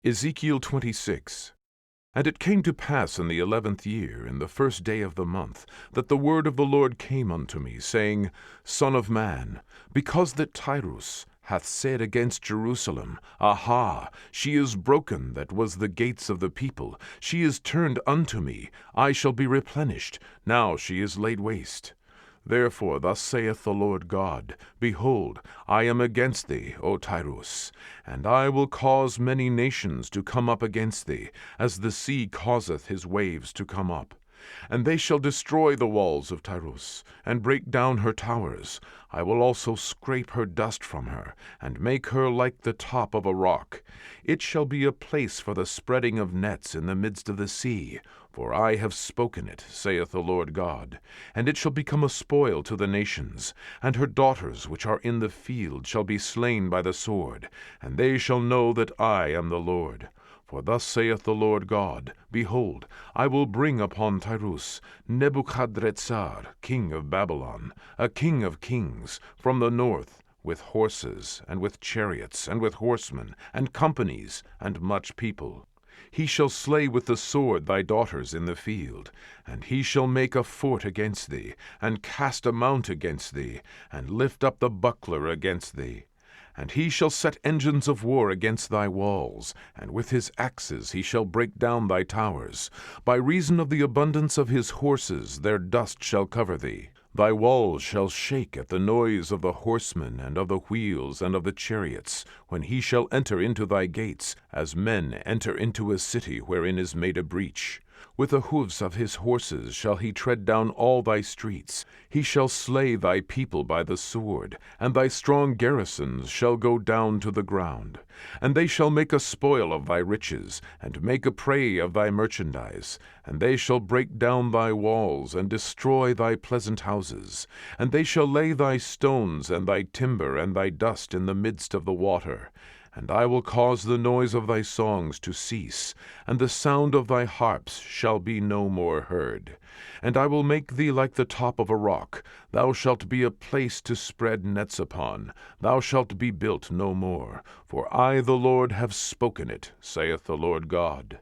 Ezekiel 26. And it came to pass in the 11th year, in the first day of the month, that the word of the Lord came unto me, saying, Son of man, because that Tyrus hath said against Jerusalem, Aha, she is broken that was the gates of the people, she is turned unto me, I shall be replenished, now she is laid waste. Therefore thus saith the Lord God, Behold, I am against thee, O Tyrus, and I will cause many nations to come up against thee, as the sea causeth his waves to come up. And they shall destroy the walls of Tyrus, and break down her towers. I will also scrape her dust from her, and make her like the top of a rock. It shall be a place for the spreading of nets in the midst of the sea. For I have spoken it, saith the Lord God. And it shall become a spoil to the nations, and her daughters which are in the field shall be slain by the sword, and they shall know that I am the Lord. For thus saith the Lord God, Behold, I will bring upon Tyrus Nebuchadrezzar, king of Babylon, a king of kings, from the north, with horses, and with chariots, and with horsemen, and companies, and much people. He shall slay with the sword thy daughters in the field, and he shall make a fort against thee, and cast a mount against thee, and lift up the buckler against thee. And he shall set engines of war against thy walls, and with his axes he shall break down thy towers. By reason of the abundance of his horses their dust shall cover thee. Thy walls shall shake at the noise of the horsemen, and of the wheels, and of the chariots, when he shall enter into thy gates, as men enter into a city wherein is made a breach. With the hoofs of his horses shall he tread down all thy streets. He shall slay thy people by the sword, and thy strong garrisons shall go down to the ground. And they shall make a spoil of thy riches, and make a prey of thy merchandise. And they shall break down thy walls, and destroy thy pleasant houses. And they shall lay thy stones, and thy timber, and thy dust in the midst of the water. And I will cause the noise of thy songs to cease, and the sound of thy harps shall be no more heard. And I will make thee like the top of a rock. Thou shalt be a place to spread nets upon. Thou shalt be built no more. For I, the Lord, have spoken it, saith the Lord God.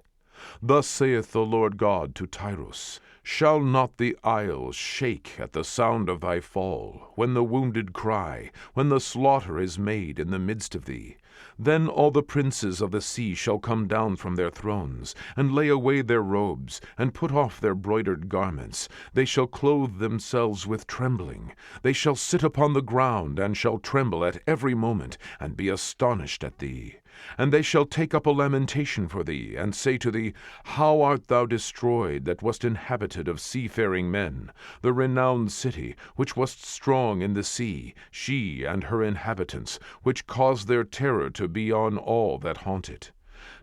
Thus saith the Lord God to Tyrus, Shall not the isles shake at the sound of thy fall, when the wounded cry, when the slaughter is made in the midst of thee? Then all the princes of the sea shall come down from their thrones, and lay away their robes, and put off their broidered garments. They shall clothe themselves with trembling. They shall sit upon the ground, and shall tremble at every moment, and be astonished at thee. And they shall take up a lamentation for thee, and say to thee, How art thou destroyed, that wast inhabited of seafaring men, the renowned city, which wast strong in the sea, she and her inhabitants, which caused their terror to be on all that haunt it.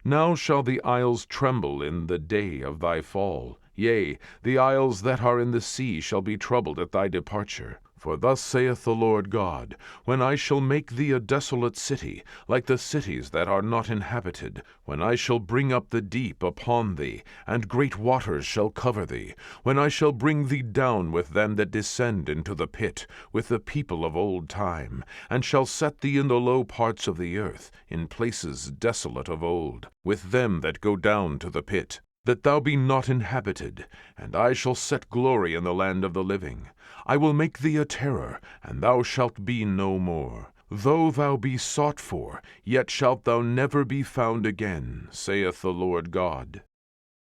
Now shall the isles tremble in the day of thy fall. Yea, the isles that are in the sea shall be troubled at thy departure. For thus saith the Lord God, When I shall make thee a desolate city, like the cities that are not inhabited, when I shall bring up the deep upon thee, and great waters shall cover thee, when I shall bring thee down with them that descend into the pit, with the people of old time, and shall set thee in the low parts of the earth, in places desolate of old, with them that go down to the pit, that thou be not inhabited, and I shall set glory in the land of the living. I will make thee a terror, and thou shalt be no more. Though thou be sought for, yet shalt thou never be found again, saith the Lord God.